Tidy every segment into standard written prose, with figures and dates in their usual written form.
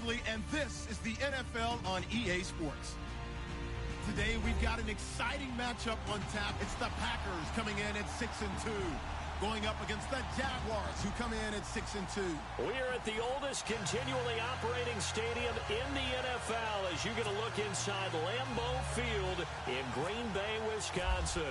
Beasley, and this is the NFL on EA Sports. Today, we've got an exciting matchup on tap. It's the Packers coming in at 6-2, going up against the Jaguars, who come in at 6-2. We are at the oldest continually operating stadium in the NFL as you get a look inside Lambeau Field in Green Bay, Wisconsin.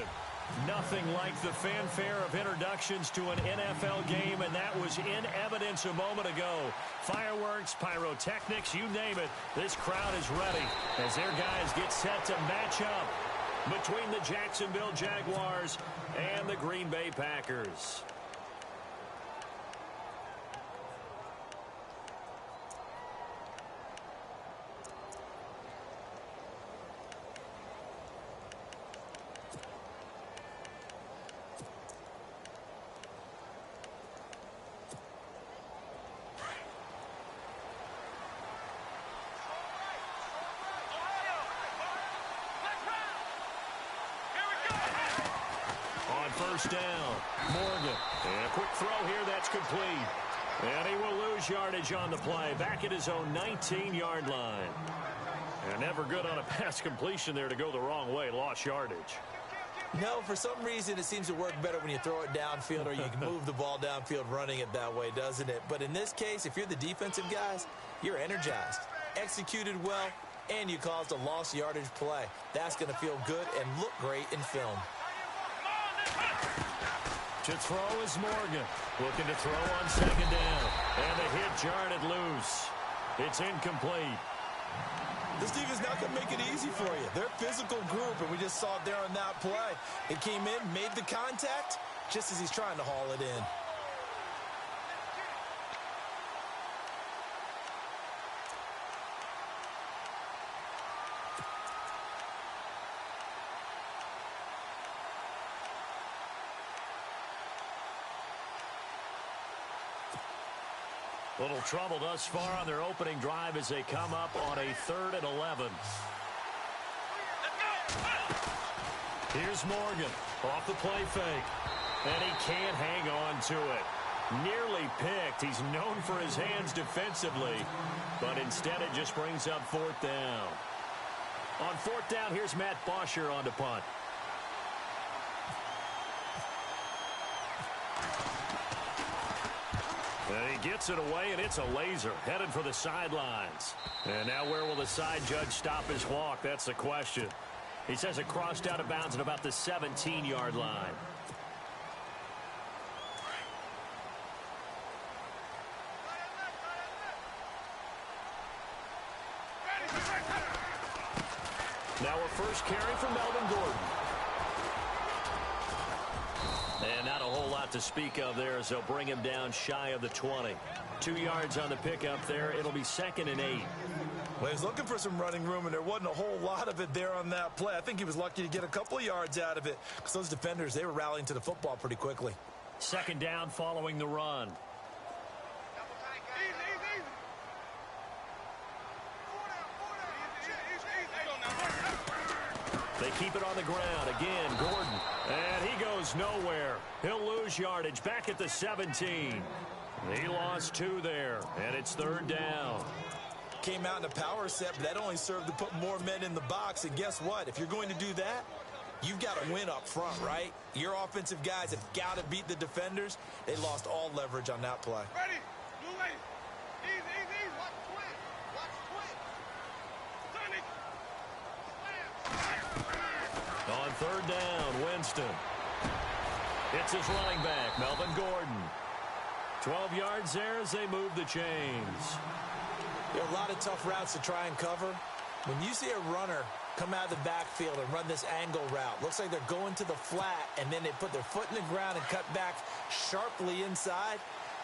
Nothing like the fanfare of introductions to an NFL game, and that was in evidence a moment ago. Fireworks, pyrotechnics, you name it. This crowd is ready as their guys get set to match up between the Jacksonville Jaguars and the Green Bay Packers. First down, Morgan. And a quick throw here, that's complete. And he will lose yardage on the play, back at his own 19-yard line. And never good on a pass completion there to go the wrong way, lost yardage. No, for some reason it seems to work better when you throw it downfield or you can move the ball downfield running it that way, doesn't it? But in this case, if you're the defensive guys, you're energized, executed well, and you caused a lost yardage play. That's going to feel good and look great in film. To throw is Morgan. Looking to throw on second down. And the hit jarred it loose. It's incomplete. This defense not going to make it easy for you. They're a physical group, and we just saw it there on that play. It came in, made the contact, just as he's trying to haul it in. Little trouble thus far on their opening drive as they come up on a 3rd and 11. Here's Morgan off the play fake. And he can't hang on to it. Nearly picked. He's known for his hands defensively. But instead it just brings up 4th down. On 4th down, here's Matt Bosher on to punt. And he gets it away, and it's a laser headed for the sidelines. And now where will the side judge stop his walk? That's the question. He says it crossed out of bounds at about the 17-yard line. Now a first carry for Melvin Gordon. And not a whole lot to speak of there as they'll bring him down shy of the 20. 2 yards on the pickup there. It'll be 2nd and 8. Well, he was looking for some running room, and there wasn't a whole lot of it there on that play. I think he was lucky to get a couple of yards out of it because those defenders, they were rallying to the football pretty quickly. 2nd down following the run. They keep it on the ground. Again, Gordon. And he goes nowhere. He'll lose yardage back at the 17. He lost 2 there, and it's 3rd down. Came out in a power set, but that only served to put more men in the box. And guess what? If you're going to do that, you've got to win up front, right? Your offensive guys have got to beat the defenders. They lost all leverage on that play. Ready. Blue lane. Easy. Watch twin. On 3rd down, Winston. It's his running back, Melvin Gordon. 12 yards there as they move the chains. There are a lot of tough routes to try and cover. When you see a runner come out of the backfield and run this angle route, looks like they're going to the flat, and then they put their foot in the ground and cut back sharply inside.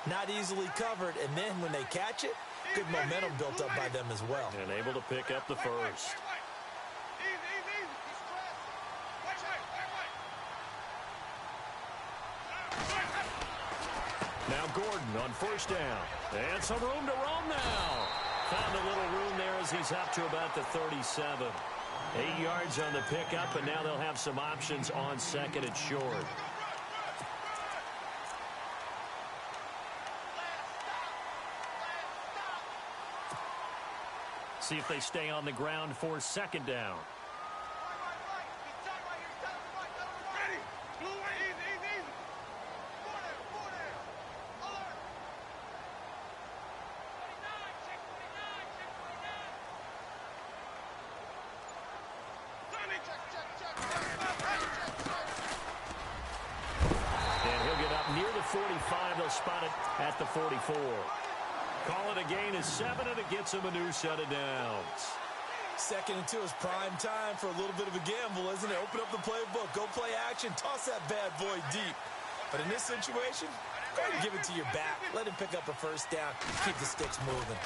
Not easily covered, and then when they catch it, good momentum built up by them as well. And able to pick up the first. Now Gordon on 1st down. And some room to roam now. Found a little room there as he's up to about the 37. 8 yards on the pickup, and now they'll have some options on 2nd and short. See if they stay on the ground for second down. Ready. Blue, easy, easy, easy. Four there. Alert. 49, check 49, check 49. Check. And he'll get up near the 45. They'll spot it at the 44. Call it a gain of 7, and it gets him a new set of downs. 2nd and 2 is prime time for a little bit of a gamble, isn't it? Open up the playbook, go play action, toss that bad boy deep. But in this situation, go ahead and give it to your back. Let him pick up a first down. Keep the sticks moving.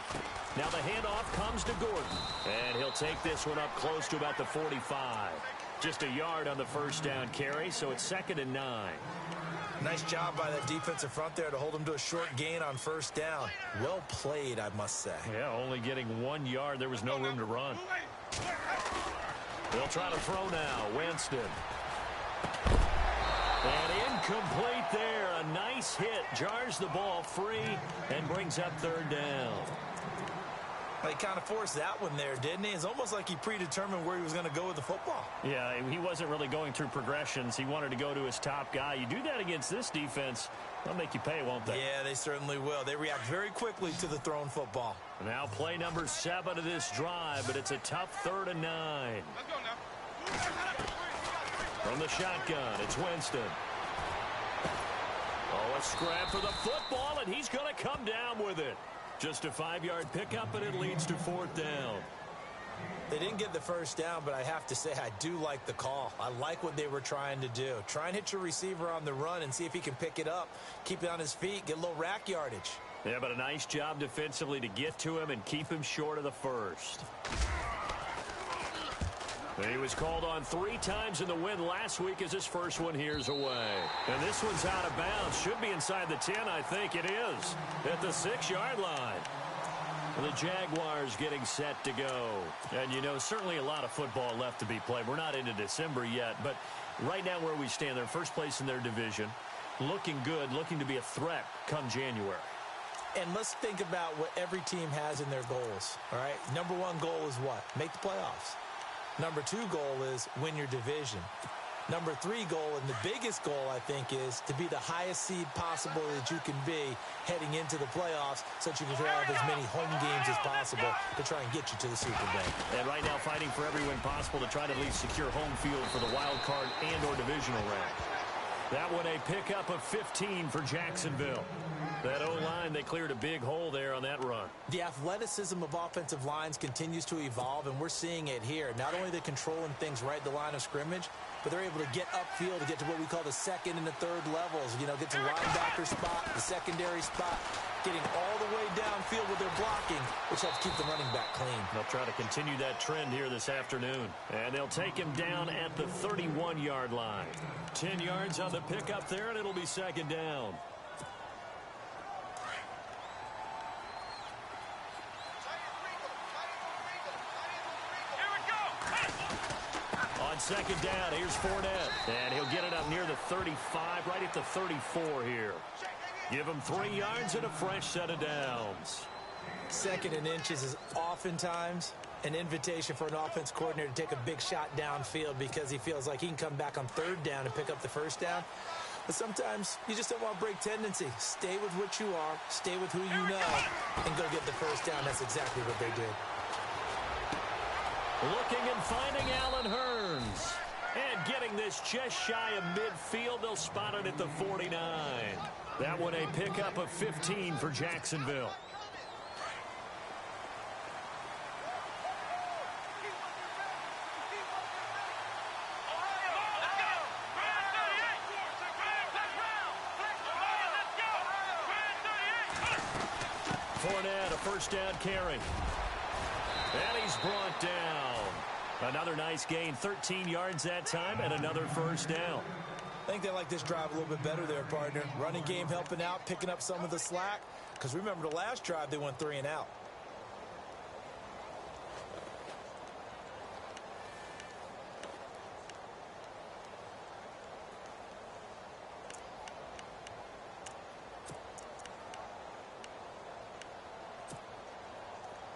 Now the handoff comes to Gordon. And he'll take this one up close to about the 45. Just a yard on the first down carry, so it's 2nd and 9. Nice job by that defensive front there to hold him to a short gain on first down. Well played, I must say. Yeah, only getting 1 yard. There was no room to run. They'll try to throw now. Winston. And incomplete there. A nice hit. Jars the ball free and brings up 3rd down. He kind of forced that one there, didn't he? It's almost like he predetermined where he was going to go with the football. Yeah, he wasn't really going through progressions. He wanted to go to his top guy. You do that against this defense, they'll make you pay, won't they? Yeah, they certainly will. They react very quickly to the thrown football. Now play number 7 of this drive, but it's a tough 3rd and 9. Let's go now. From the shotgun, it's Winston. Oh, a scrap for the football, and he's going to come down with it. Just a 5-yard pickup, and it leads to 4th down. They didn't get the first down, but I have to say I do like the call. I like what they were trying to do. Try and hit your receiver on the run and see if he can pick it up, keep it on his feet, get a little rack yardage. Yeah, but a nice job defensively to get to him and keep him short of the first. He was called on 3 times in the win last week as his first one here's away. And this one's out of bounds. Should be inside the 10, I think it is. At the 6-yard line. The Jaguars getting set to go. And, you know, certainly a lot of football left to be played. We're not into December yet, but right now where we stand, they're first place in their division. Looking good, looking to be a threat come January. And let's think about what every team has in their goals, all right? Number 1 goal is what? Make the playoffs. Number 2 goal is win your division. Number 3 goal, and the biggest goal, I think, is to be the highest seed possible that you can be heading into the playoffs so that you can have as many home games as possible to try and get you to the Super Bowl. And right now fighting for every win possible to try to at least secure home field for the wild card and or divisional round. That one a pickup of 15 for Jacksonville. That O-line, they cleared a big hole there on that run. The athleticism of offensive lines continues to evolve, and we're seeing it here. Not only are they controlling things right at the line of scrimmage, but they're able to get upfield to get to what we call the 2nd and the 3rd levels. You know, get to the linebacker spot, the secondary spot, getting all the way downfield with their blocking, which helps keep the running back clean. They'll try to continue that trend here this afternoon. And they'll take him down at the 31-yard line. 10 yards on the pickup there, and it'll be 2nd down. On 2nd down, here's Fournette. And he'll get it up near the 35, right at the 34 here. Give him 3 yards and a fresh set of downs. 2nd and inches is oftentimes an invitation for an offense coordinator to take a big shot downfield because he feels like he can come back on 3rd down and pick up the first down. But sometimes you just don't want to break tendency. Stay with what you are, stay with who you know, and go get the first down. That's exactly what they did. Looking and finding Allen Hurns. And getting this just shy of midfield. They'll spot it at the 49. That one a pickup of 15 for Jacksonville. Fournette, a first down carry. And he's brought down. Another nice gain, 13 yards that time, and another first down. I think they like this drive a little bit better there, partner. Running game helping out, picking up some of the slack. Because remember, the last drive, they went 3 and out.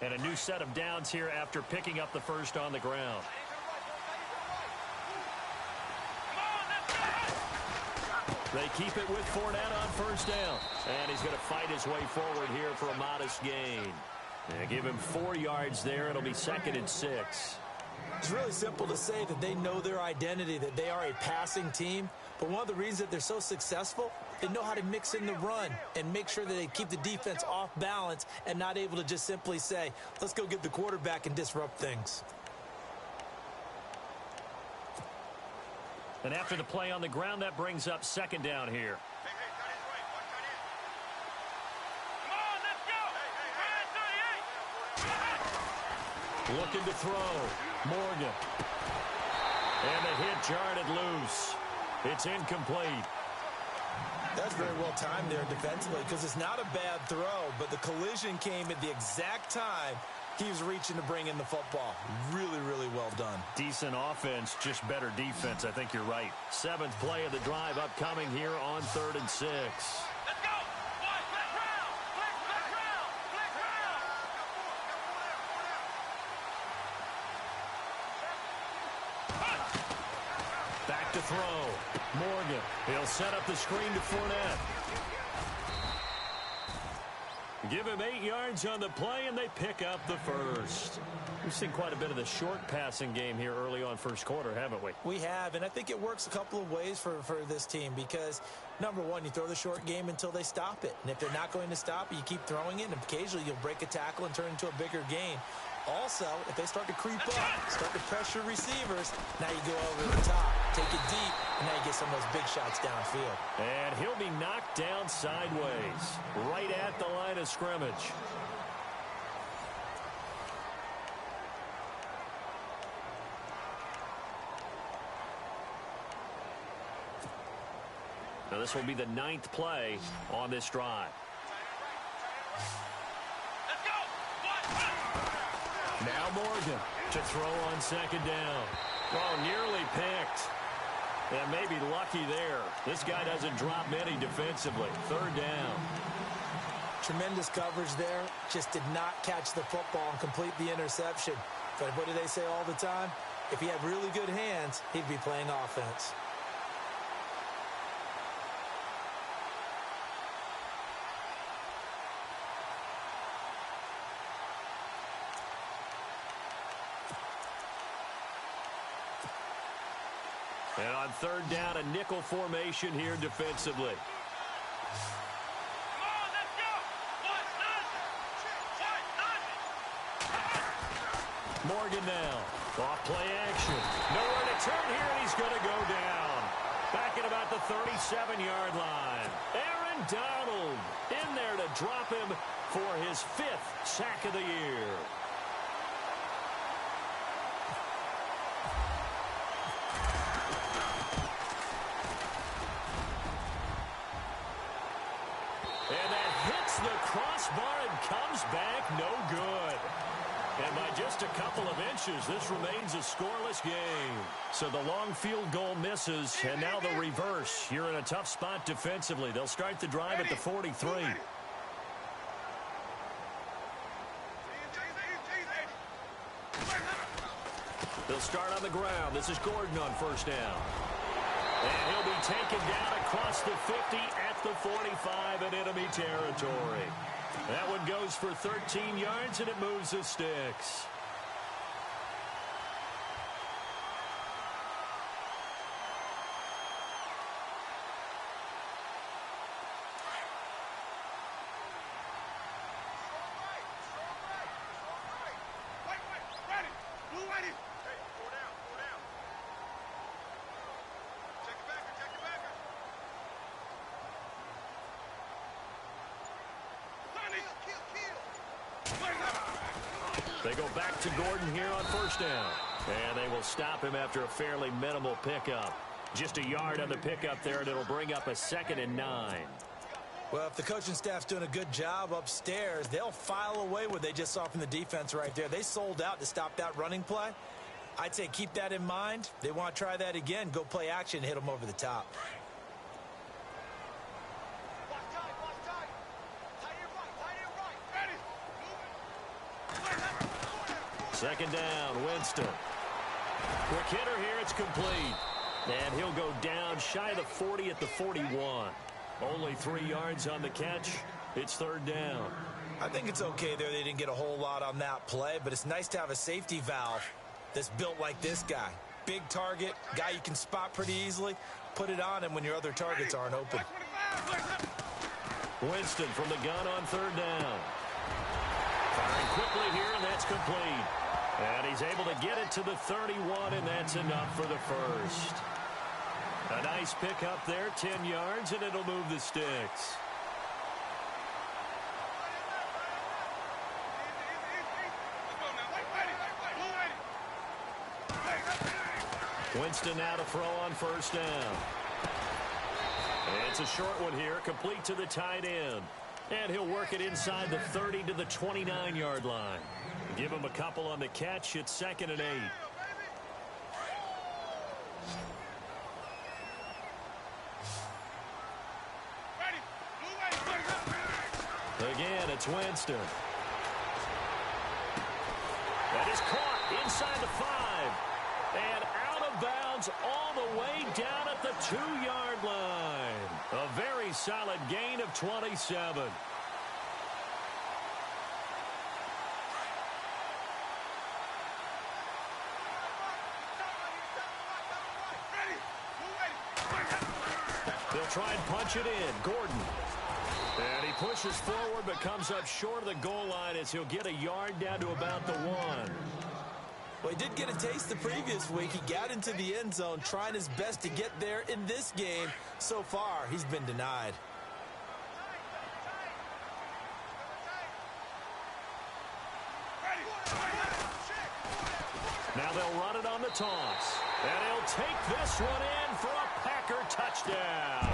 And a new set of downs here after picking up the first on the ground. They keep it with Fournette on first down. And he's going to fight his way forward here for a modest gain. And give him 4 yards there. It'll be 2nd and 6. It's really simple to say that they know their identity, that they are a passing team. But one of the reasons that they're so successful, they know how to mix in the run and make sure that they keep the defense off balance and not able to just simply say, let's go get the quarterback and disrupt things. And after the play on the ground, that brings up 2nd down here. Looking to throw. Morgan. And the hit jarred it loose. It's incomplete. That's very well timed there defensively because it's not a bad throw, but the collision came at the exact time he was reaching to bring in the football. Really, really well done. Decent offense, just better defense. I think you're right. 7th play of the drive upcoming here on 3rd and 6. Back to throw. Morgan. He'll set up the screen to Fournette. Give him 8 yards on the play, and they pick up the first. We've seen quite a bit of the short passing game here early on first quarter, haven't we? We have, and I think it works a couple of ways for this team because, number one, you throw the short game until they stop it. And if they're not going to stop it, you keep throwing it, and occasionally you'll break a tackle and turn into a bigger gain. Also, if they start to creep up, start to pressure receivers, now you go over the top, take it deep, and now you get some of those big shots downfield. And he'll be knocked down sideways, right at the line of scrimmage. Now this will be the 9th play on this drive. Now Morgan to throw on 2nd down. Oh, nearly picked. And maybe lucky there. This guy doesn't drop many defensively. 3rd down. Tremendous coverage there. Just did not catch the football and complete the interception. But what do they say all the time? If he had really good hands, he'd be playing offense. And on 3rd down, a nickel formation here defensively. Morgan now. Off play action. Nowhere to turn here, and he's going to go down. Back at about the 37-yard line. Aaron Donald in there to drop him for his 5th sack of the year. And that hits the crossbar and comes back no good. And by just a couple of inches, this remains a scoreless game. So the long field goal misses, and now the reverse. You're in a tough spot defensively. They'll start the drive at the 43. They'll start on the ground. This is Gordon on 1st down. And he'll be taken down across the 50 at the 45 in enemy territory. That one goes for 13 yards, and it moves the sticks. They go back to Gordon here on 1st down. And they will stop him after a fairly minimal pickup. Just a yard on the pickup there, and it'll bring up a 2nd and 9. Well, if the coaching staff's doing a good job upstairs, they'll file away what they just saw from the defense right there. They sold out to stop that running play. I'd say keep that in mind. They want to try that again. Go play action, hit them over the top. Second down, Winston. Quick hitter here, it's complete. And he'll go down shy of the 40 at the 41. Only 3 yards on the catch. It's third down. I think it's okay there. They didn't get a whole lot on that play, but it's nice to have a safety valve that's built like this guy. Big target, guy you can spot pretty easily. Put it on him when your other targets aren't open. Winston from the gun on third down. Firing quickly here, and that's complete. And he's able to get it to the 31, and that's enough for the first. A nice pick up there, 10 yards, and it'll move the sticks. Winston now to throw on first down. It's a short one here, complete to the tight end. And he'll work it inside the 30 to the 29-yard line. Give him a couple on the catch. It's 2nd and 8. Again, it's Winston. That is caught inside the 5. And out of bounds all the way down at the 2-yard line. A very solid gain of 27. They'll try and punch it in. Gordon. And he pushes forward but comes up short of the goal line as he'll get a yard down to about the 1. Well, he did get a taste the previous week. He got into the end zone trying his best to get there in this game. So far, he's been denied. Now they'll run it on the toss. And he'll take this one in for a Packer touchdown.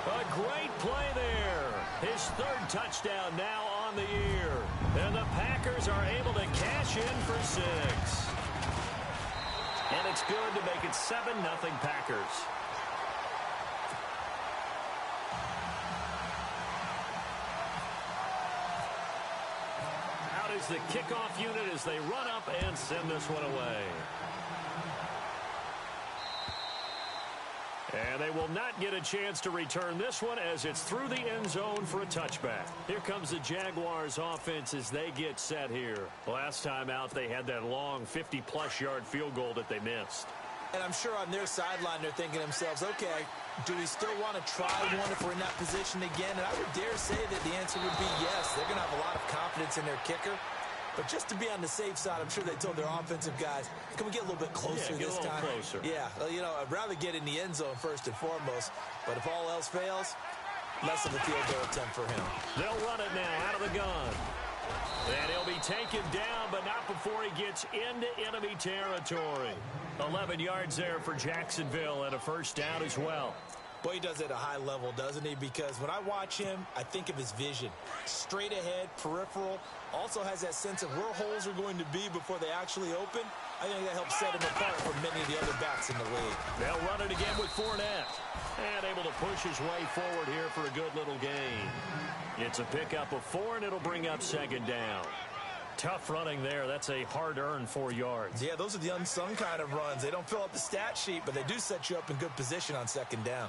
A great play there. His 3rd touchdown now on the year. And the Packers are able to cash in for 6. And it's good to make it 7-0 Packers. Out is the kickoff unit as they run up and send this one away. And they will not get a chance to return this one as it's through the end zone for a touchback. Here comes the Jaguars offense as they get set here. Last time out, they had that long 50-plus yard field goal that they missed. And I'm sure on their sideline they're thinking to themselves, okay, do we still want to try one if we're in that position again? And I would dare say that the answer would be yes. They're going to have a lot of confidence in their kicker. But just to be on the safe side, I'm sure they told their offensive guys, can we get a little bit closer this time? Closer. Yeah, you know, I'd rather get in the end zone first and foremost. But if all else fails, less of a field goal attempt for him. They'll run it now out of the gun. And he'll be taken down, but not before he gets into enemy territory. 11 yards there for Jacksonville and a first down as well. Boy, he does it at a high level, doesn't he? Because when I watch him, I think of his vision. Straight ahead, peripheral. Also has that sense of where holes are going to be before they actually open. I think that helps set him apart from many of the other backs in the league. They'll run it again with Fournette. And able to push his way forward here for a good little gain. It's a pickup of 4, and it'll bring up 2nd down. Tough running there. That's a hard-earned 4 yards. Yeah, those are the unsung kind of runs. They don't fill up the stat sheet, but they do set you up in good position on 2nd down.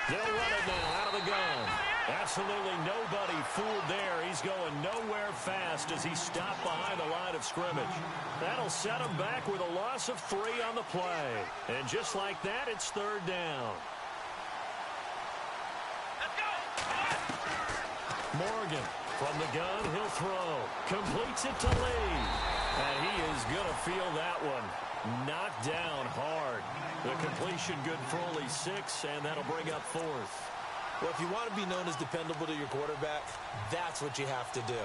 They'll run it now out of the gun. Absolutely nobody fooled there. He's going nowhere fast as he stopped behind the line of scrimmage. That'll set him back with a loss of 3 on the play. And just like that, it's 3rd down. Morgan from the gun, he'll throw. Completes it to Lee. And he is going to feel that one. Knocked down hard. The completion good for only 6, and that'll bring up 4th. Well, if you want to be known as dependable to your quarterback, that's what you have to do.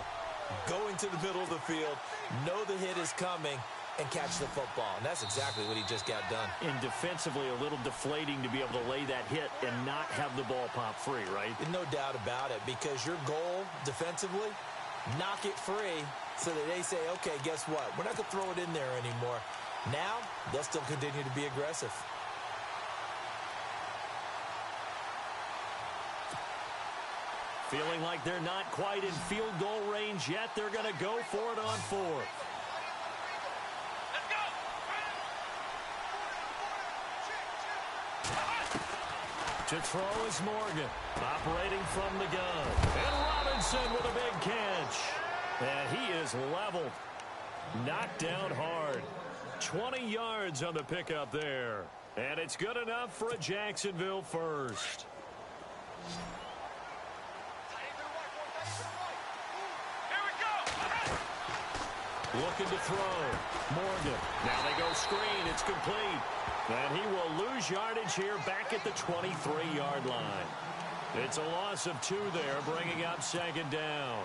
Go into the middle of the field, know the hit is coming, and catch the football. And that's exactly what he just got done. And defensively, a little deflating to be able to lay that hit and not have the ball pop free, right? No doubt about it, because your goal defensively, knock it free so that they say, okay, guess what? We're not going to throw it in there anymore. Now, they'll still continue to be aggressive. Feeling like they're not quite in field goal range yet. They're going to go for it on fourth. To throw is Morgan, operating from the gun. And Robinson with a big catch. And he is leveled. Knocked down hard. 20 yards on the pickup there. And it's good enough for a Jacksonville first. Looking to throw. Morgan. Now they go screen. It's complete. And he will lose yardage here back at the 23-yard line. It's a loss of 2 there, bringing up second down.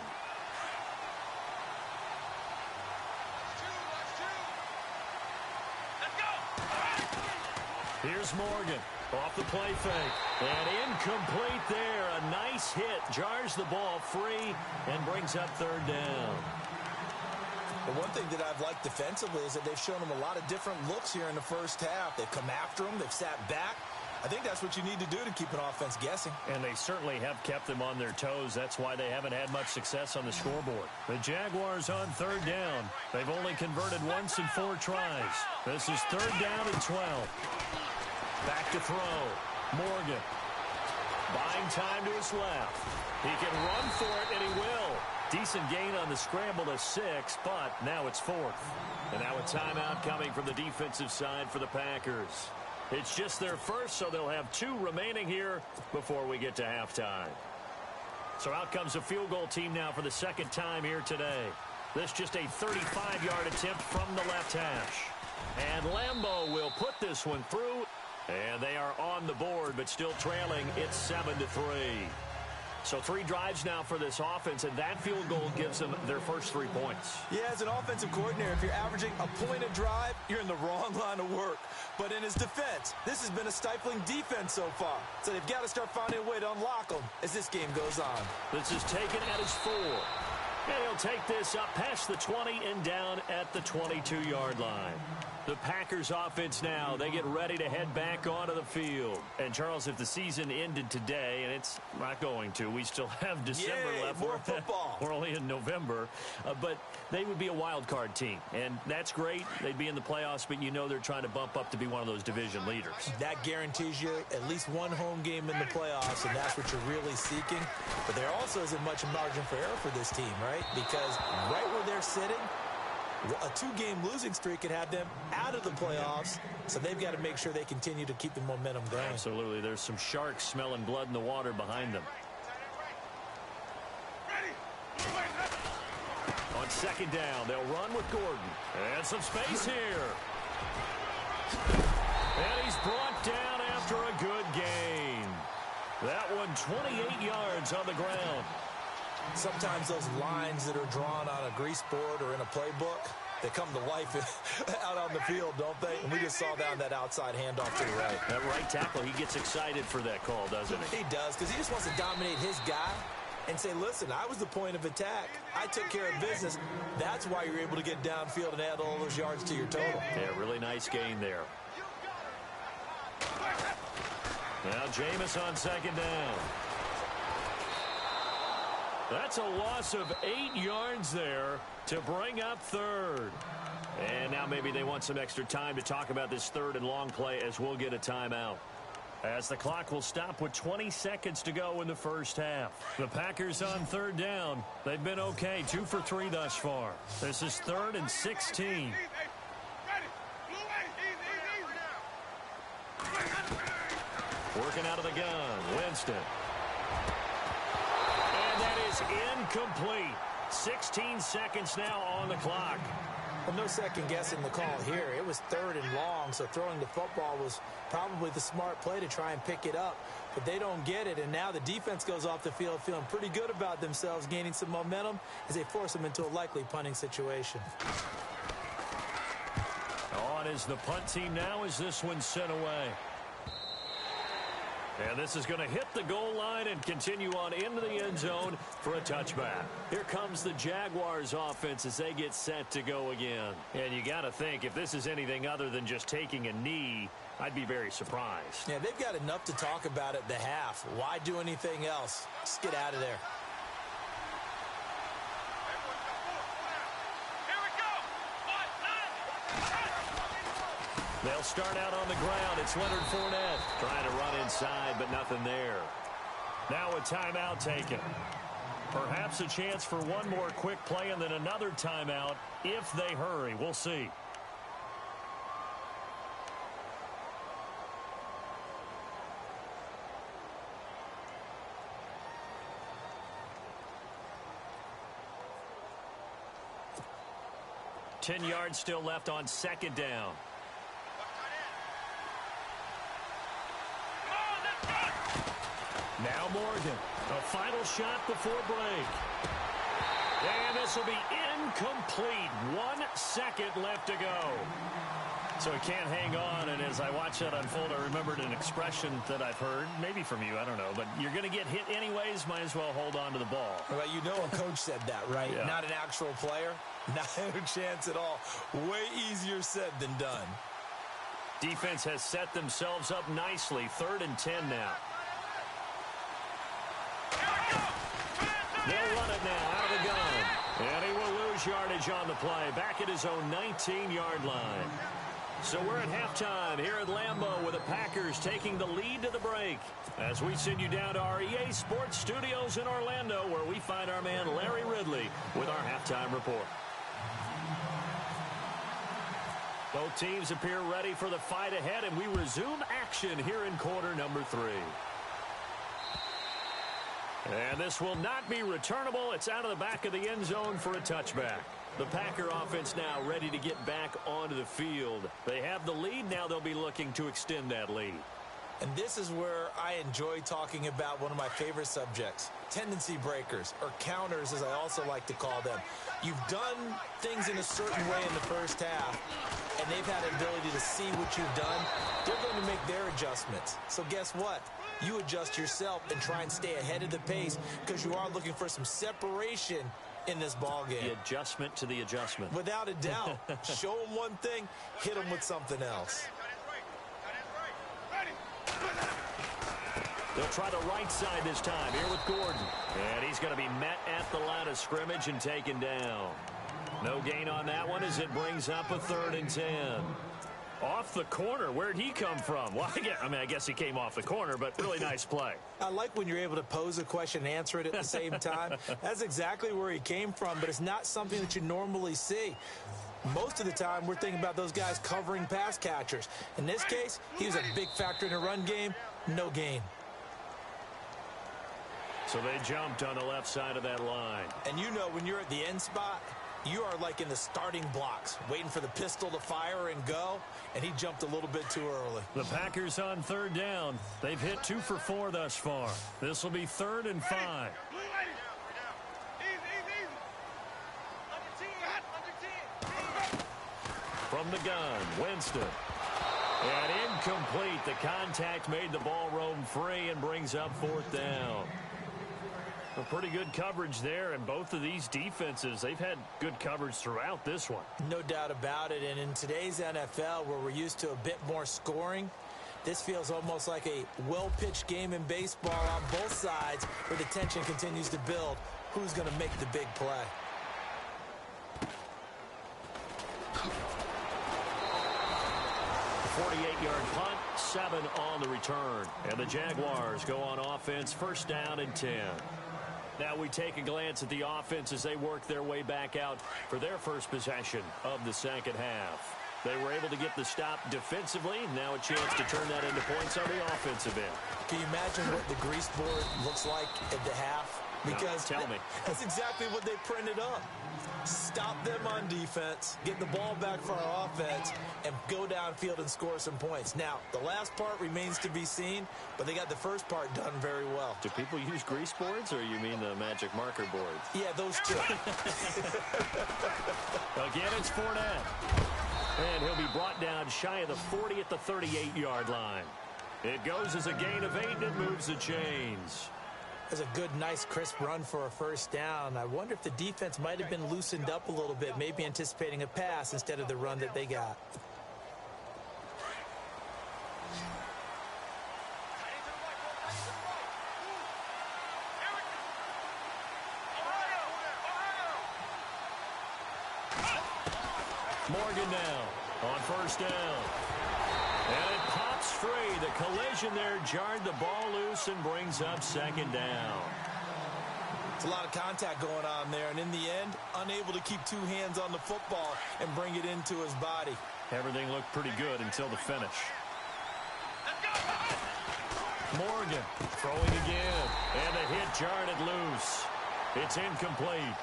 Here's Morgan. Off the play fake. And incomplete there. A nice hit. Jars the ball free and brings up third down. The one thing that I've liked defensively is that they've shown them a lot of different looks here in the first half. They've come after them. They've sat back. I think that's what you need to do to keep an offense guessing. And they certainly have kept them on their toes. That's why they haven't had much success on the scoreboard. The Jaguars on third down. They've only converted once in 4 tries. This is third down and 12. Back to throw. Morgan. Buying time to his left. He can run for it, and he will. Decent gain on the scramble to 6, but now it's 4th. And now a timeout coming from the defensive side for the Packers. It's just their first, so they'll have 2 remaining here before we get to halftime. So out comes a field goal team now for the second time here today. This just a 35-yard attempt from the left hash. And Lambeau will put this one through. And they are on the board, but still trailing. It's 7-3. So 3 drives now for this offense, and that field goal gives them their first 3 points. Yeah, as an offensive coordinator, if you're averaging a point a drive, you're in the wrong line of work. But in his defense, this has been a stifling defense so far. So they've got to start finding a way to unlock them as this game goes on. This is taken at his 4. And he'll take this up past the 20 and down at the 22-yard line. The Packers offense now, they get ready to head back onto the field. And, Charles, if the season ended today, and it's not going to, we still have December left. More football. We're only in November. But they would be a wild card team. And that's great. They'd be in the playoffs, but you know they're trying to bump up to be one of those division leaders. That guarantees you at least one home game in the playoffs, and that's what you're really seeking. But there also isn't much margin for error for this team, right? Because right where they're sitting, a 2-game losing streak could have them out of the playoffs, so they've got to make sure they continue to keep the momentum going. Absolutely. There's some sharks smelling blood in the water behind them. On second down, they'll run with Gordon. And some space here. And he's brought down after a good gain. That one 28 yards on the ground. Sometimes those lines that are drawn on a grease board or in a playbook, they come to life out on the field, don't they? And we just saw that on that outside handoff to the right. That right tackle, he gets excited for that call, doesn't he? He does, because he just wants to dominate his guy and say, listen, I was the point of attack. I took care of business. That's why you're able to get downfield and add all those yards to your total. Yeah, really nice gain there. Now Jameis on second down. That's a loss of 8 yards there to bring up third. And now maybe they want some extra time to talk about this third and long play as we'll get a timeout. As the clock will stop with 20 seconds to go in the first half. The Packers on third down. They've been okay, 2 for 3 thus far. This is 3rd and 16. Working out of the gun, Winston. Incomplete. 16 seconds now on the clock. Well, no second guessing the call here. It was 3rd and long, so throwing the football was probably the smart play to try and pick it up. But they don't get it, and now the defense goes off the field feeling pretty good about themselves, gaining some momentum as they force them into a likely punting situation. On is the punt team now as this one's sent away. And this is going to hit the goal line and continue on into the end zone for a touchback. Here comes the Jaguars offense as they get set to go again. And you got to think, if this is anything other than just taking a knee, I'd be very surprised. Yeah, they've got enough to talk about at the half. Why do anything else? Just get out of there. They'll start out on the ground. It's Leonard Fournette trying to run inside, but nothing there. Now a timeout taken. Perhaps a chance for one more quick play and then another timeout if they hurry. We'll see. Ten yards still left on second down. Now Morgan, a final shot before break. And this will be incomplete. 1 second left to go. So he can't hang on, and as I watch that unfold, I remembered an expression that I've heard, maybe from you, I don't know, but you're going to get hit anyways, might as well hold on to the ball. Well, you know a coach said that, right? Yeah. Not an actual player. Not a chance at all. Way easier said than done. Defense has set themselves up nicely. 3rd and 10 now. They'll run it now out of the gun. And he will lose yardage on the play. Back at his own 19-yard line. So we're at halftime here at Lambeau with the Packers taking the lead to the break. As we send you down to our EA Sports Studios in Orlando where we find our man Larry Ridley with our halftime report. Both teams appear ready for the fight ahead, and we resume action here in quarter number 3. And this will not be returnable. It's out of the back of the end zone for a touchback. The Packer offense now ready to get back onto the field. They have the lead. Now they'll be looking to extend that lead. And this is where I enjoy talking about one of my favorite subjects, tendency breakers, or counters as I also like to call them. You've done things in a certain way in the first half, and they've had an ability to see what you've done. They're going to make their adjustments. So guess what? You adjust yourself and try and stay ahead of the pace because you are looking for some separation in this ball game. The adjustment to the adjustment. Without a doubt. Show them one thing, hit them with something else. They'll try the right side this time here with Gordon. And he's going to be met at the line of scrimmage and taken down. No gain on that one as it brings up a 3rd and 10. Off the corner. Where'd he come from? Well, I guess he came off the corner, but really nice play. I like when you're able to pose a question and answer it at the same time. That's exactly where he came from, but it's not something that you normally see. Most of the time, we're thinking about those guys covering pass catchers. In this case, he was a big factor in the run game. No gain. So they jumped on the left side of that line. And you know when you're at the end spot, you are like in the starting blocks, waiting for the pistol to fire and go, and he jumped a little bit too early. The Packers on 3rd down. They've hit 2 for 4 thus far. This will be 3rd and 5. From the gun, Winston. And incomplete. The contact made the ball roam free and brings up 4th down. A pretty good coverage there, and both of these defenses, they've had good coverage throughout this one. No doubt about it, and in today's NFL, where we're used to a bit more scoring, this feels almost like a well-pitched game in baseball on both sides where the tension continues to build. Who's going to make the big play? A 48-yard punt, 7 on the return. And the Jaguars go on offense, 1st down and 10. Now we take a glance at the offense as they work their way back out for their first possession of the second half. They were able to get the stop defensively. Now a chance to turn that into points on the offensive end. Can you imagine what the grease board looks like at the half? Because no, tell me. That's exactly what they printed up. Stop them on defense, get the ball back for our offense, and go downfield and score some points. Now, the last part remains to be seen, but they got the first part done very well. Do people use grease boards, or you mean the magic marker boards? Yeah, those two. Again, it's Fournette. And he'll be brought down shy of the 40 at the 38-yard line. It goes as a gain of 8, and it moves the chains. That's a good, nice, crisp run for a first down. I wonder if the defense might have been loosened up a little bit, maybe anticipating a pass instead of the run that they got. Morgan now on first down. And it pops free. The collision there jarred the ball loose and brings up second down. It's a lot of contact going on there, and in the end, unable to keep two hands on the football and bring it into his body. Everything looked pretty good until the finish. Morgan throwing again, and the hit jarred it loose. It's incomplete.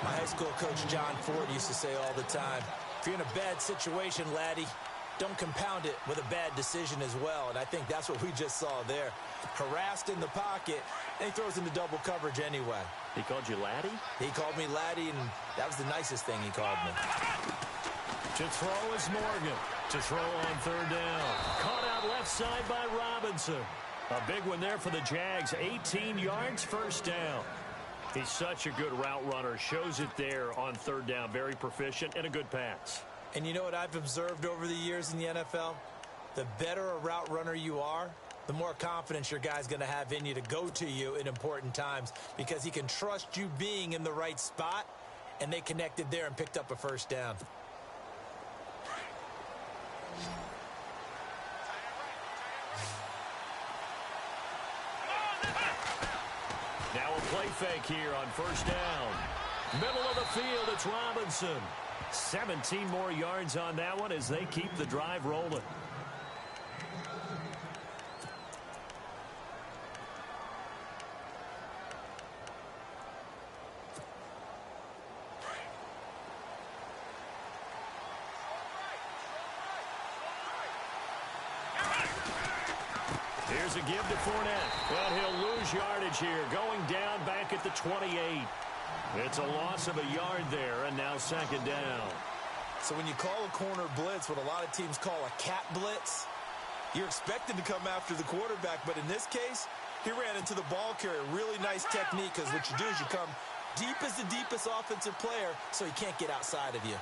My high school coach, John Ford, used to say all the time, if you're in a bad situation, laddie, don't compound it with a bad decision as well. And I think that's what we just saw there. Harassed in the pocket, and he throws into double coverage anyway. He called you laddie? He called me laddie, and that was the nicest thing he called me. To throw is Morgan. To throw on third down. Caught out left side by Robinson. A big one there for the Jags. 18 yards, first down. He's such a good route runner. Shows it there on third down. Very proficient and a good pass. And you know what I've observed over the years in the NFL? The better a route runner you are, the more confidence your guy's going to have in you to go to you in important times because he can trust you being in the right spot, and they connected there and picked up a first down. Now a play fake here on first down. Middle of the field, it's Robinson. 17 more yards on that one as they keep the drive rolling. Here's a give to Fournette. But he'll lose yardage here, going down back at the 28. It's a loss of a yard there, and now second down. So when you call a corner blitz, what a lot of teams call a cat blitz, you're expected to come after the quarterback. But in this case, he ran into the ball carrier. Really nice technique, because what you do is you come deep as the deepest offensive player so he can't get outside of you.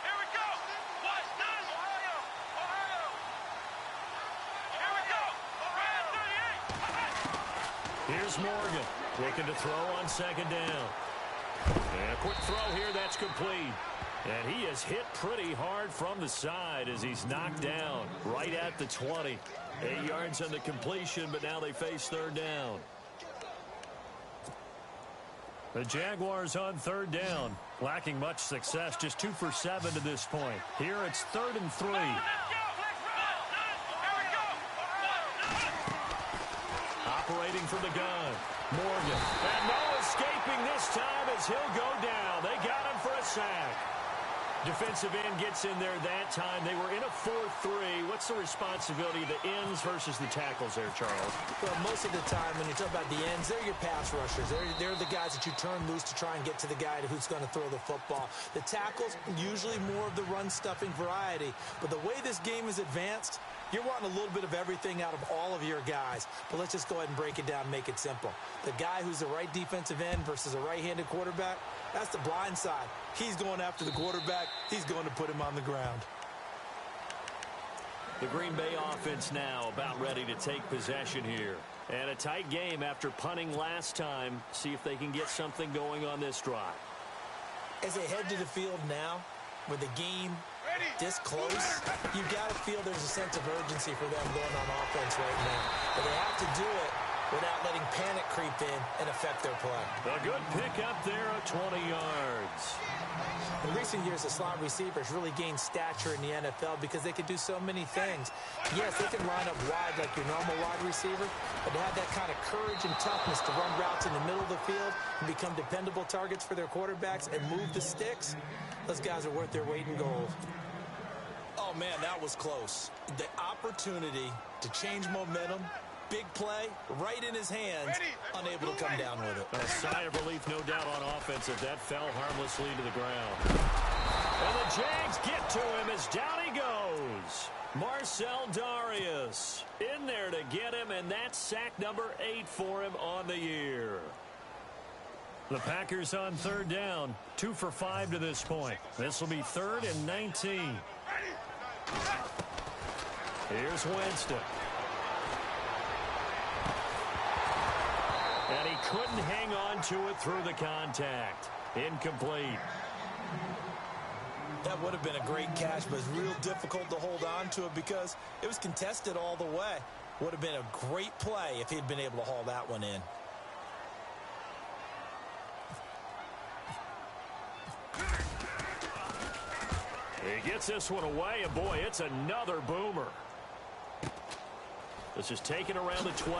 Here we go. What's done? Ohio. Ohio. Here we go. Ohio 38. Here's Morgan looking to throw on second down. And a quick throw here, that's complete. And he is hit pretty hard from the side as he's knocked down right at the 20. 8 yards on the completion, but now they face third down. The Jaguars on third down, lacking much success, just 2 for 7 to this point. Here it's 3rd and 3. Operating from the gun, Morgan. And no escaping this time as he'll go down. They got him for a sack. Defensive end gets in there that time. They were in a 4-3. What's the responsibility of the ends versus the tackles there, Charles? Well, most of the time when you talk about the ends, they're your pass rushers. They're the guys that you turn loose to try and get to the guy who's going to throw the football. The tackles, usually more of the run-stuffing variety. But the way this game is advanced, you're wanting a little bit of everything out of all of your guys. But let's just go ahead and break it down and make it simple. The guy who's the right defensive end versus a right-handed quarterback, that's the blind side. He's going after the quarterback. He's going to put him on the ground. The Green Bay offense now about ready to take possession here. And a tight game after punting last time. See if they can get something going on this drive. As they head to the field now, with the game this close, you've got to feel there's a sense of urgency for them going on offense right now. But they have to do it without letting panic creep in and affect their play. A good pickup there of 20 yards. In recent years, the slot receivers really gained stature in the NFL because they could do so many things. Yes, they can line up wide like your normal wide receiver, but to have that kind of courage and toughness to run routes in the middle of the field and become dependable targets for their quarterbacks and move the sticks, those guys are worth their weight in gold. Oh, man, that was close. The opportunity to change momentum, big play, right in his hands, unable to come down with it. A sigh of relief, no doubt, on offense if that fell harmlessly to the ground. And the Jags get to him as down he goes. goes. Marcell Dareus in there to get him, and that's sack number 8 for him on the year. The Packers on third down, 2 for 5 to this point. This will be 3rd and 19. Here's Winston. And he couldn't hang on to it through the contact. Incomplete. That would have been a great catch, but it's real difficult to hold on to it because it was contested all the way. Would have been a great play if he'd been able to haul that one in. He gets this one away, and boy, it's another boomer. This is taken around the 12.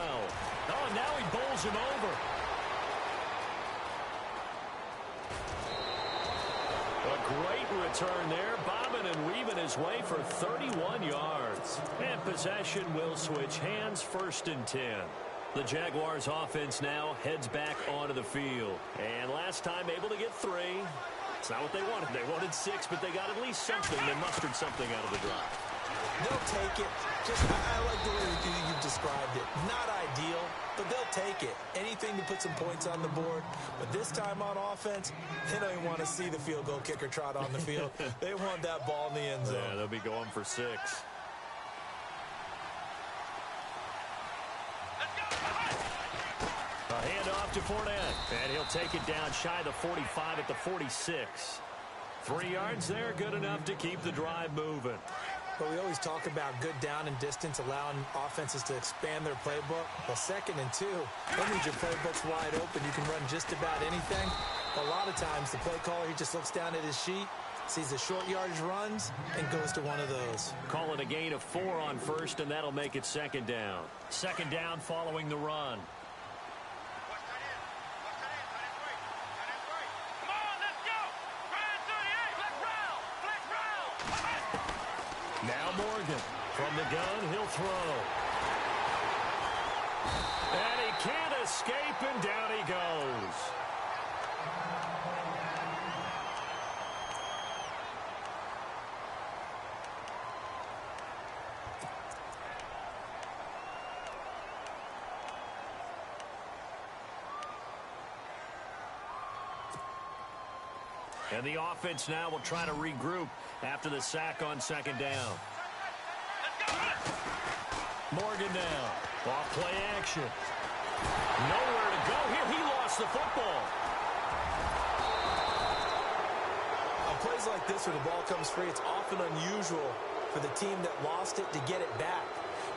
Oh, and now he bowls him over. A great return there, bobbing and weaving his way for 31 yards. And possession will switch hands, 1st and 10. The Jaguars offense now heads back onto the field. And last time able to get 3. It's not what they wanted. They wanted 6, but they got at least something. They mustered something out of the drive. They'll take it. I like the way you've described it. Not ideal, but they'll take it. Anything to put some points on the board. But this time on offense, they don't even want to see the field goal kicker trot on the field. They want that ball in the end zone. Yeah, they'll be going for 6. A handoff to Fournette, and he'll take it down shy of the 45 at the 46. 3 yards there, good enough to keep the drive moving. But we always talk about good down and distance, allowing offenses to expand their playbook. Well, 2nd and 2, that means your playbook's wide open. You can run just about anything. A lot of times, the play caller, he just looks down at his sheet, sees the short yardage runs, and goes to one of those. Call it a gain of 4 on 1st, and that'll make it 2nd down. 2nd down following the run. Now Morgan from the gun, he'll throw. And he can't escape, and down he goes. And the offense now will try to regroup after the sack on 2nd down. Morgan now. Off play action. Nowhere to go here. He lost the football. On plays like this where the ball comes free, it's often unusual for the team that lost it to get it back.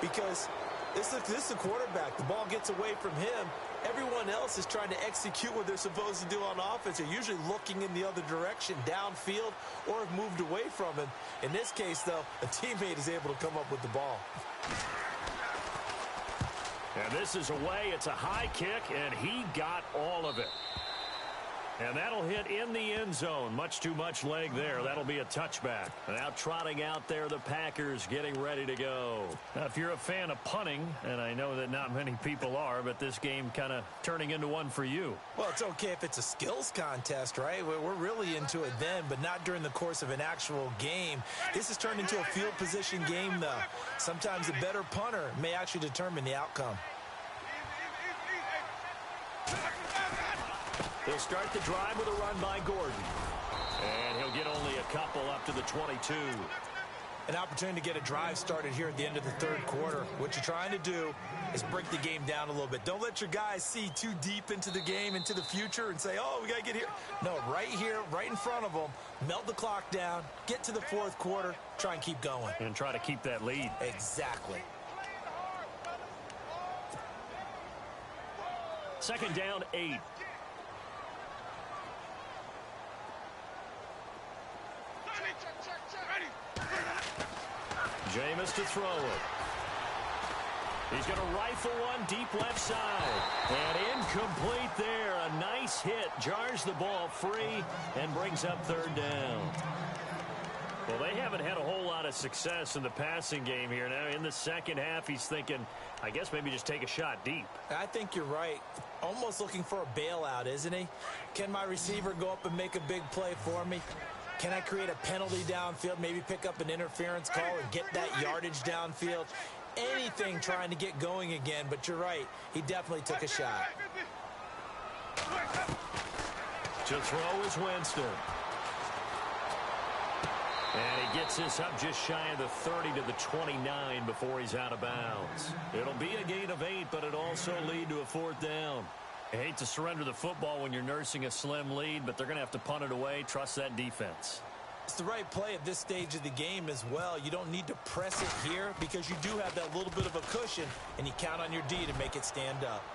Because this is the quarterback. The ball gets away from him. Everyone else is trying to execute what they're supposed to do on offense. They're usually looking in the other direction, downfield, or have moved away from him. In this case, though, a teammate is able to come up with the ball. And this is away. It's a high kick, and he got all of it. And that'll hit in the end zone. Much too much leg there. That'll be a touchback. Now trotting out there, the Packers getting ready to go. Now, if you're a fan of punting, and I know that not many people are, but this game kind of turning into one for you. Well, it's okay if it's a skills contest, right? We're really into it then, but not during the course of an actual game. This has turned into a field position game, though. Sometimes a better punter may actually determine the outcome. They'll start the drive with a run by Gordon. And he'll get only a couple up to the 22. An opportunity to get a drive started here at the end of the 3rd quarter. What you're trying to do is break the game down a little bit. Don't let your guys see too deep into the game, into the future, and say, oh, we got to get here. No, right here, right in front of them, melt the clock down, get to the 4th quarter, try and keep going. And try to keep that lead. Exactly. 2nd down, 8. Jameis to throw it. He's going to rifle one deep left side. And incomplete there. A nice hit. Jars the ball free and brings up 3rd down. Well, they haven't had a whole lot of success in the passing game here. Now, in the second half, he's thinking, I guess maybe just take a shot deep. I think you're right. Almost looking for a bailout, isn't he? Can my receiver go up and make a big play for me? Can I create a penalty downfield, maybe pick up an interference call and get that yardage downfield? Anything trying to get going again, but you're right. He definitely took a shot. To throw is Winston. And he gets this up just shy of the 30 to the 29 before he's out of bounds. It'll be a gain of 8, but it'll also lead to a 4th down. I hate to surrender the football when you're nursing a slim lead, but they're going to have to punt it away. Trust that defense. It's the right play at this stage of the game as well. You don't need to press it here because you do have that little bit of a cushion, and you count on your D to make it stand up.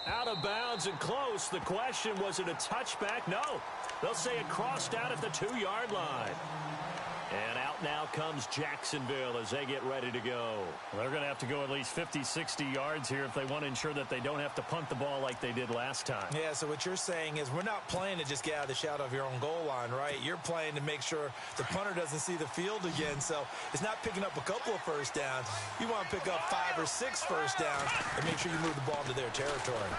Out of bounds and close. The question, was it a touchback? No. They'll say it crossed out at the 2-yard line. And out now comes Jacksonville as they get ready to go. Well, they're going to have to go at least 50, 60 yards here if they want to ensure that they don't have to punt the ball like they did last time. Yeah, so what you're saying is we're not playing to just get out of the shadow of your own goal line, right? You're playing to make sure the punter doesn't see the field again. So it's not picking up a couple of first downs. You want to pick up 5 or 6 first downs and make sure you move the ball into their territory.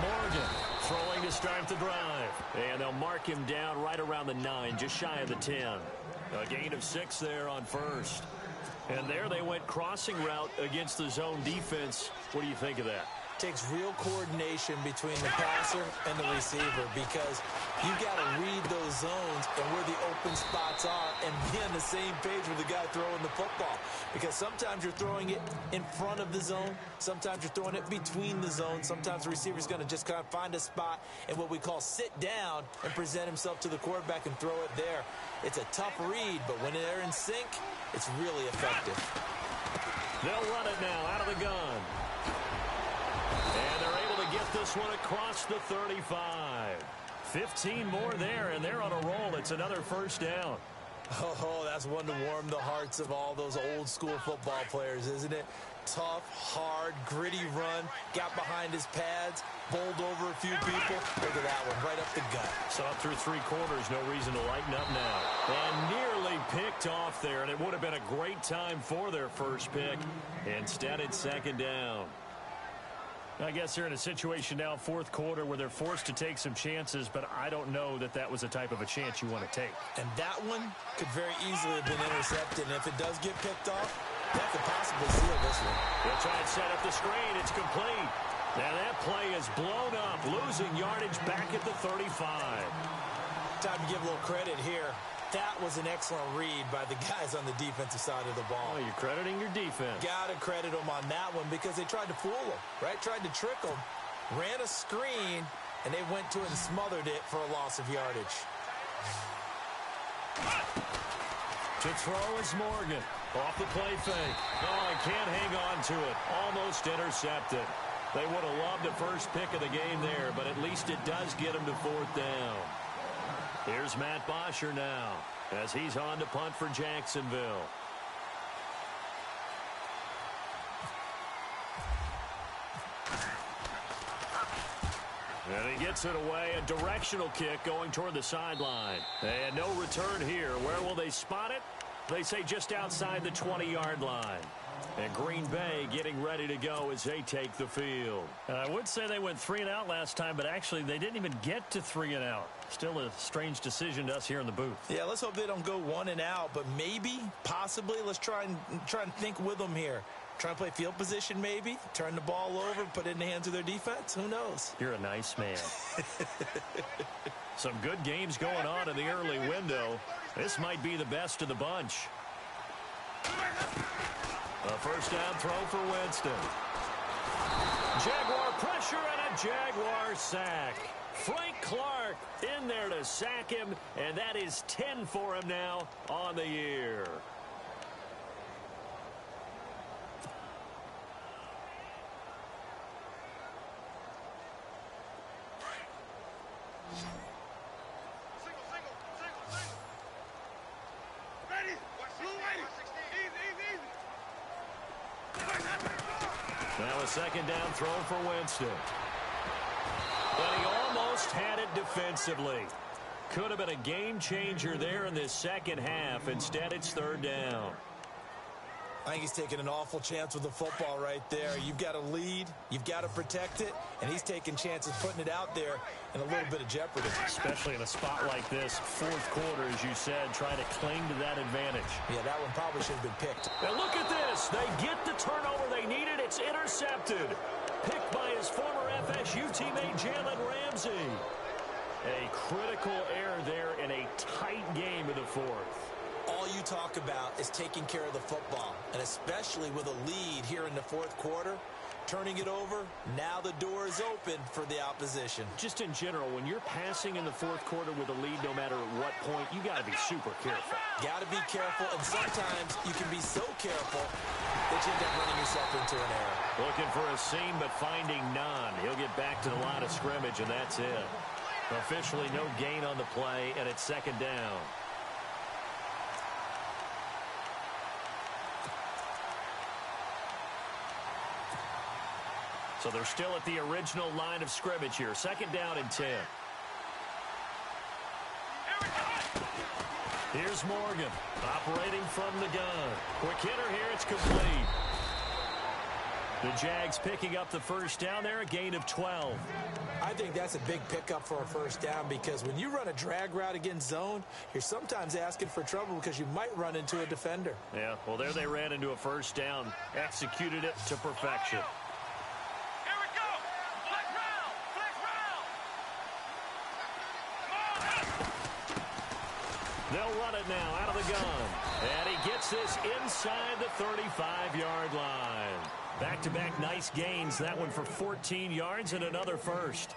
Morgan throwing to start the drive. And they'll mark him down right around the 9, just shy of the 10. A gain of 6 there on first. And there they went crossing route against the zone defense. What do you think of that? Takes real coordination between the passer and the receiver because you got to read those zones and where the open spots are and be on the same page with the guy throwing the football. Because sometimes you're throwing it in front of the zone. Sometimes you're throwing it between the zones. Sometimes the receiver's going to just kind of find a spot and what we call sit down and present himself to the quarterback and throw it there. It's a tough read, but when they're in sync, it's really effective. They'll run it now out of the gun. And they're able to get this one across the 35. 15 more there, and they're on a roll. It's another first down. Oh, that's one to warm the hearts of all those old school football players, isn't it? Tough, hard, gritty run, got behind his pads, bowled over a few people. Look at that one, right up the gut. Saw through 3 quarters, no reason to lighten up now. And nearly picked off there, and it would have been a great time for their first pick. Instead, it's second down. I guess they're in a situation now, 4th quarter, where they're forced to take some chances, but I don't know that that was the type of a chance you want to take. And that one could very easily have been intercepted, and if it does get picked off, that could possibly seal this one. They'll try and set up the screen. It's complete. Now that play is blown up, losing yardage back at the 35. Time to give a little credit here. That was an excellent read by the guys on the defensive side of the ball. Oh, you're crediting your defense. Got to credit them on that one because they tried to fool them, right? Tried to trick them, ran a screen, and they went to it and smothered it for a loss of yardage. To throw is Morgan. Off the play fake. Oh, I can't hang on to it. Almost intercepted. They would have loved the first pick of the game there, but at least it does get them to 4th down. Here's Matt Bosher now as he's on to punt for Jacksonville. And he gets it away. A directional kick going toward the sideline. And no return here. Where will they spot it? They say just outside the 20-yard line. And Green Bay getting ready to go as they take the field. I would say they went 3 and out last time, but actually they didn't even get to 3 and out. Still a strange decision to us here in the booth. Yeah, let's hope they don't go 1 and out, but maybe, possibly, let's try and think with them here. Try and play field position maybe, turn the ball over, put it in the hands of their defense. Who knows? You're a nice man. Some good games going on in the early window. This might be the best of the bunch. A first down throw for Winston. Jaguar pressure and a Jaguar sack. Frank Clark in there to sack him, and that is 10 for him now on the year. Now a second down throw for Winston. And he almost had it defensively. Could have been a game changer there in this second half. Instead, it's 3rd down. I think he's taking an awful chance with the football right there. You've got to lead, you've got to protect it, and he's taking chances putting it out there in a little bit of jeopardy. Especially in a spot like this, fourth quarter, as you said, trying to cling to that advantage. Yeah, that one probably should have been picked. And look at this. They get the turnover they needed. It's intercepted. Picked by his former FSU teammate, Jalen Ramsey. A critical error there in a tight game in the fourth. All you talk about is taking care of the football, and especially with a lead here in the fourth quarter, turning it over, now the door is open for the opposition. Just in general, when you're passing in the fourth quarter with a lead, no matter what point, you got to be super careful. Got to be careful, and sometimes you can be so careful that you end up running yourself into an error. Looking for a seam, but finding none. He'll get back to the line of scrimmage, and that's it. Officially no gain on the play, and it's second down. So they're still at the original line of scrimmage here. Second down and 10. Here's Morgan operating from the gun. Quick hitter here. It's complete. The Jags picking up the first down there, a gain of 12. I think that's a big pickup for a first down because when you run a drag route against zone, you're sometimes asking for trouble because you might run into a defender. Yeah, well, there they ran into a first down. Executed it to perfection. They'll run it now out of the gun. And he gets this inside the 35-yard line. Back-to-back nice gains. That one for 14 yards and another first.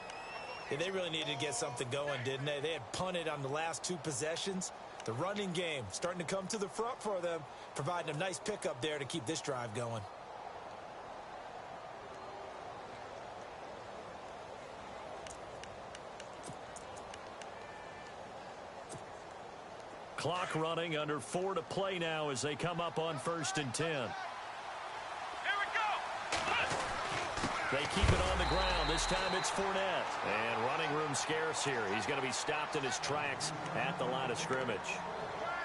Yeah, they really needed to get something going, didn't they? They had punted on the last two possessions. The running game starting to come to the front for them, providing a nice pickup there to keep this drive going. Clock running, under 4 to play now as they come up on 1st and 10. Here we go. They keep it on the ground. This time it's Fournette. And running room scarce here. He's going to be stopped in his tracks at the line of scrimmage.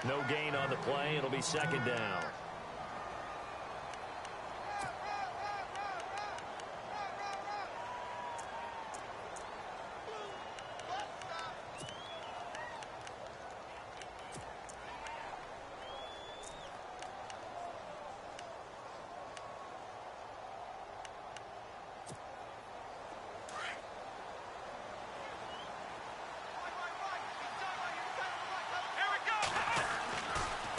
No gain on the play. It'll be second down.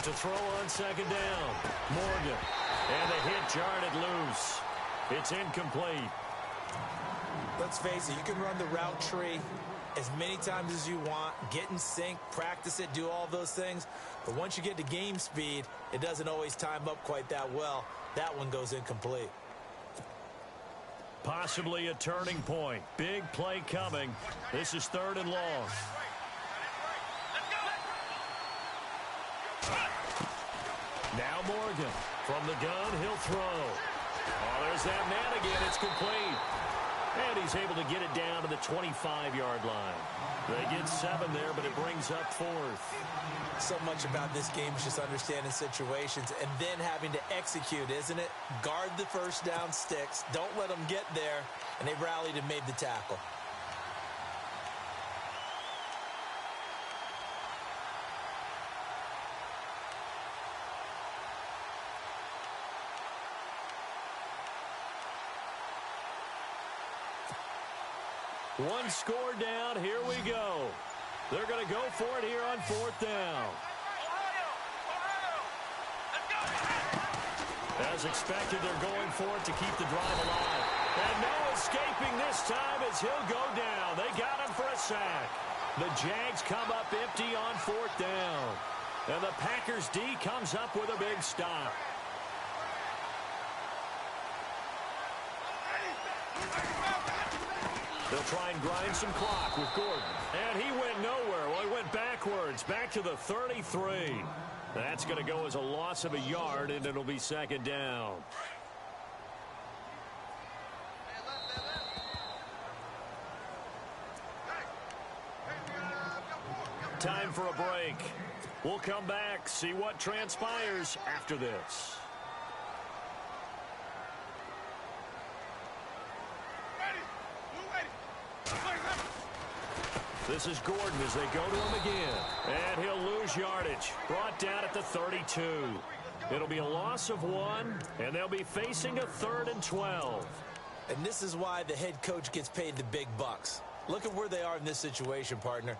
To throw on second down. Morgan. And the hit jarred it loose. It's incomplete. Let's face it, you can run the route tree as many times as you want, get in sync, practice it, do all those things. But once you get to game speed, it doesn't always time up quite that well. That one goes incomplete. Possibly a turning point. Big play coming. This is 3rd and long. Now Morgan. From the gun, he'll throw. Oh, there's that man again. It's complete. And he's able to get it down to the 25-yard line. They get 7 there, but it brings up 4th. So much about this game is just understanding situations and then having to execute, isn't it? Guard the first down sticks. Don't let them get there. And they rallied and made the tackle. One score down. Here we go. They're going to go for it here on 4th down. As expected, they're going for it to keep the drive alive. And no escaping this time as he'll go down. They got him for a sack. The Jags come up empty on 4th down. And the Packers D comes up with a big stop. They'll try and grind some clock with Gordon. And he went nowhere. Well, he went backwards, back to the 33. That's going to go as a loss of a yard, and it'll be 2nd down. Time for a break. We'll come back, see what transpires after this. This is Gordon as they go to him again. And he'll lose yardage. Brought down at the 32. It'll be a loss of 1, and they'll be facing a 3rd and 12. And this is why the head coach gets paid the big bucks. Look at where they are in this situation, partner.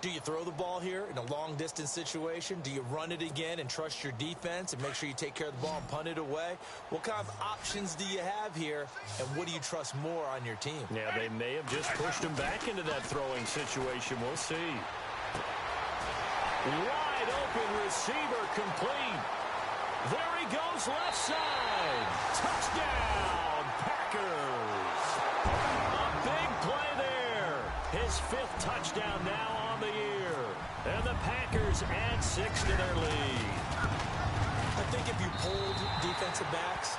Do you throw the ball here in a long-distance situation? Do you run it again and trust your defense and make sure you take care of the ball and punt it away? What kind of options do you have here, and what do you trust more on your team? Yeah, they may have just pushed him back into that throwing situation. We'll see. Wide open receiver complete. There he goes, left side. Touchdown, Packers. A big play there. His 5th touchdown now on the year. And the Packers add 6 to their lead. I think if you polled defensive backs,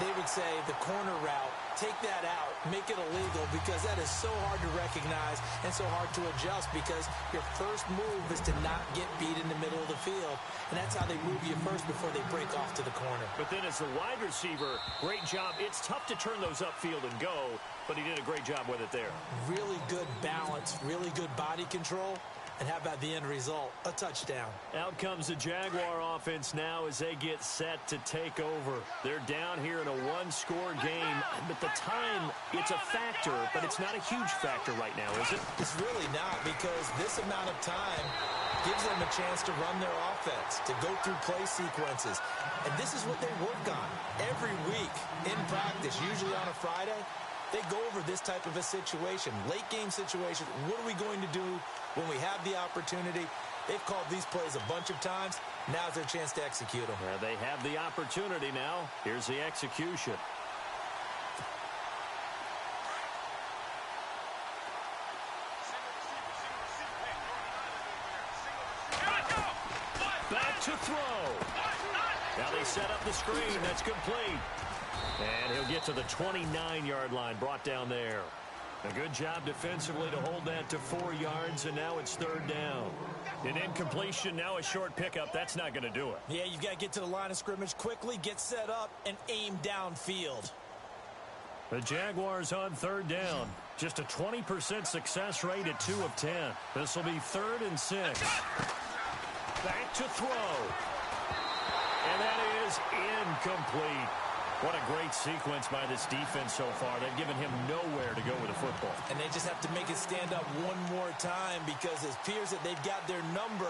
they would say the corner route, take that out, make it illegal, because that is so hard to recognize and so hard to adjust, because your first move is to not get beat in the middle of the field, and that's how they move you first before they break off to the corner. But then as the wide receiver, great job. It's tough to turn those upfield and go, but he did a great job with it there. Really good balance, really good body control. And how about the end result? A touchdown. Out comes the Jaguar offense now as they get set to take over. They're down here in a 1-score game. But the time, it's a factor, but it's not a huge factor right now, is it? It's really not, because this amount of time gives them a chance to run their offense, to go through play sequences. And this is what they work on every week in practice, usually on a Friday. They go over this type of a situation, late game situation. What are we going to do when we have the opportunity? They've called these plays a bunch of times. Now's their chance to execute them. Yeah, they have the opportunity now. Here's the execution. Back to throw. Now they set up the screen. That's complete. And he'll get to the 29-yard line, brought down there. A good job defensively to hold that to 4 yards, and now it's 3rd down. An incompletion, now a short pickup. That's not going to do it. Yeah, you've got to get to the line of scrimmage quickly, get set up, and aim downfield. The Jaguars on 3rd down. Just a 20% success rate at 2 of 10. This will be 3rd and 6. Back to throw. And that is incomplete. What a great sequence by this defense so far. They've given him nowhere to go with the football. And they just have to make it stand up one more time, because it appears that they've got their number.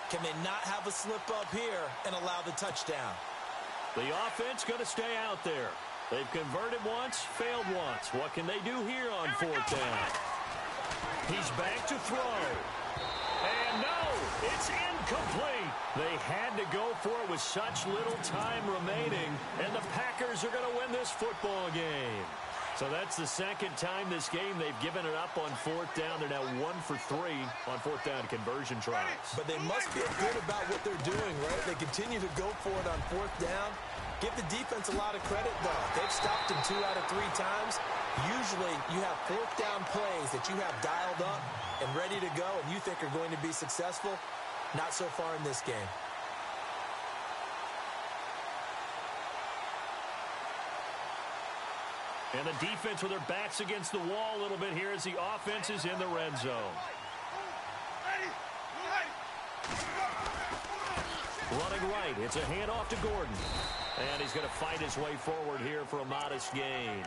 Can they not have a slip up here and allow the touchdown? The offense going to stay out there. They've converted once, failed once. What can they do here on 4th down? He's back to throw. And no, it's incomplete. They had to go for it with such little time remaining, and the Packers are going to win this football game. So that's the 2nd time this game they've given it up on 4th down. They're now 1 for 3 on 4th down conversion tries. But they must feel good about what they're doing, right? They continue to go for it on 4th down. Give the defense a lot of credit, though. They've stopped him 2 out of 3 times. Usually you have 4th down plays that you have dialed up and ready to go and you think are going to be successful. Not so far in this game. And the defense with their backs against the wall a little bit here as the offense is in the red zone. Running right, it's a handoff to Gordon. And he's going to fight his way forward here for a modest gain.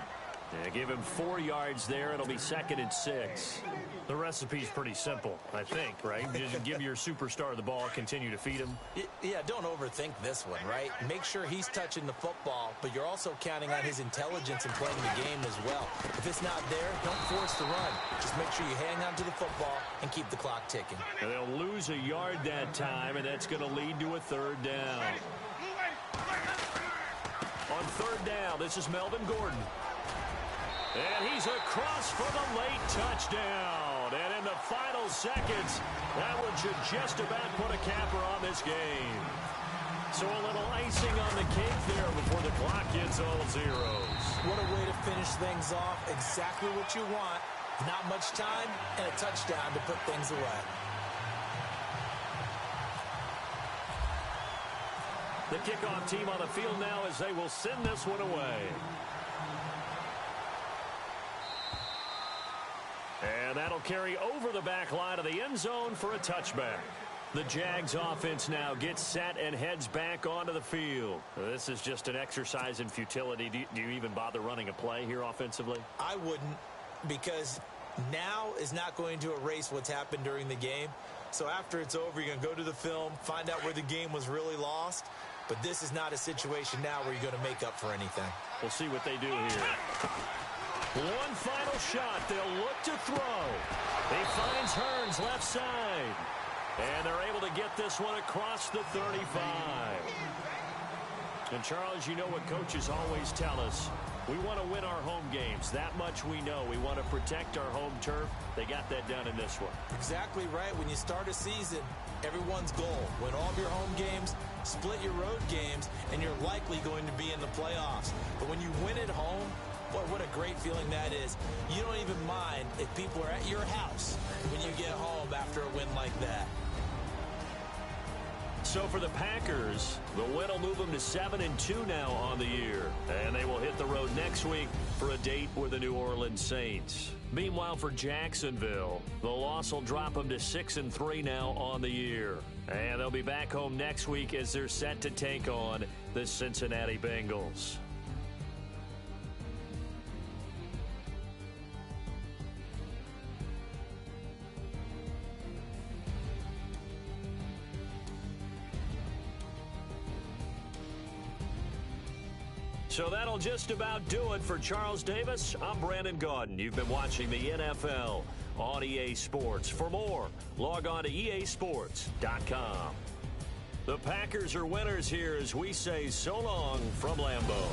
Yeah, give him 4 yards there. It'll be 2nd and 6. The recipe's pretty simple, I think, right? Just give your superstar the ball, continue to feed him. Yeah, don't overthink this one, right? Make sure he's touching the football, but you're also counting on his intelligence in playing the game as well. If it's not there, don't force the run. Just make sure you hang on to the football and keep the clock ticking. And they'll lose a yard that time, and that's going to lead to a 3rd down. On 3rd down, this is Melvin Gordon. And he's across for the late touchdown. And in the final seconds, that one should just about put a capper on this game. So a little icing on the cake there before the clock hits all zeros. What a way to finish things off. Exactly what you want. Not much time and a touchdown to put things away. The kickoff team on the field now as they will send this one away. And that'll carry over the back line of the end zone for a touchback. The Jags offense now gets set and heads back onto the field. This is just an exercise in futility. Do you even bother running a play here offensively? I wouldn't, because now is not going to erase what's happened during the game. So after it's over, you're going to go to the film, find out where the game was really lost. But this is not a situation now where you're going to make up for anything. We'll see what they do here. One final shot. They'll look to throw. He finds Hearns left side. And they're able to get this one across the 35. And, Charles, you know what coaches always tell us. We want to win our home games. That much we know. We want to protect our home turf. They got that done in this one. Exactly right. When you start a season, everyone's goal: win all of your home games, split your road games, and you're likely going to be in the playoffs. But when you win at home, boy, what a great feeling that is. You don't even mind if people are at your house when you get home after a win like that. So for the Packers, the win will move them to 7-2 now on the year. And they will hit the road next week for a date with the New Orleans Saints. Meanwhile, for Jacksonville, the loss will drop them to 6-3 now on the year. And they'll be back home next week as they're set to take on the Cincinnati Bengals. So that'll just about do it for Charles Davis. I'm Brandon Gaudin. You've been watching the NFL on EA Sports. For more, log on to easports.com. The Packers are winners here as we say so long from Lambeau.